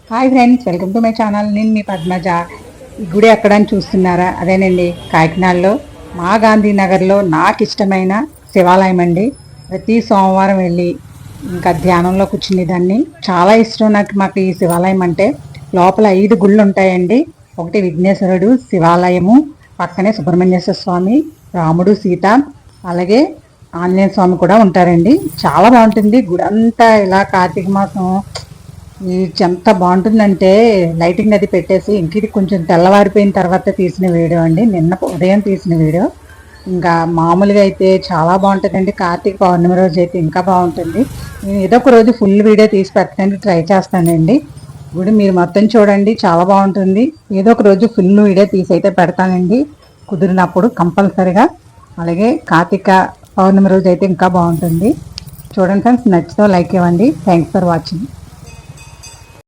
Hi friends, welcome to my channel. నేను మీ పద్మజ. ఈ గుడి ఎక్కడని చూస్తున్నారా? అదేనండి, కాకినాడలో మా గాంధీనగర్లో నాకు ఇష్టమైన శివాలయం అండి. ప్రతి సోమవారం వెళ్ళి ఇంకా ధ్యానంలో కూర్చునేదాన్ని. చాలా ఇష్టం మాకు ఈ శివాలయం అంటే. లోపల 5 గుళ్ళు ఉంటాయండి. ఒకటి విఘ్నేశ్వరుడు శివాలయము, పక్కనే సుబ్రహ్మణ్యేశ్వర స్వామి, రాముడు, సీత, అలాగే ఆంజనేయ స్వామి కూడా ఉంటారండి. చాలా బాగుంటుంది గుడి అంతా. ఇలా కార్తీక మాసం ఎంత బాగుంటుందంటే లైటింగ్ అది పెట్టేసి ఇంటికి కొంచెం తెల్లవారిపోయిన తర్వాత తీసిన వీడియో అండి. నిన్న ఉదయం తీసిన వీడియో. ఇంకా మామూలుగా అయితే చాలా బాగుంటుందండి. కార్తీక పౌర్ణమి రోజు అయితే ఇంకా బాగుంటుంది. నేను ఏదో ఒక రోజు ఫుల్ వీడియో తీసి పెట్టడానికి ట్రై చేస్తానండి. గుడి మీరు మొత్తం చూడండి, చాలా బాగుంటుంది. ఏదో ఒక రోజు ఫుల్ వీడియో తీసి అయితే పెడతానండి కుదిరినప్పుడు కంపల్సరిగా. అలాగే కార్తీక పౌర్ణమి రోజు అయితే ఇంకా బాగుంటుంది. చూడండి ఫ్రెండ్స్, నచ్చితే లైక్ ఇవ్వండి. Thanks for watching.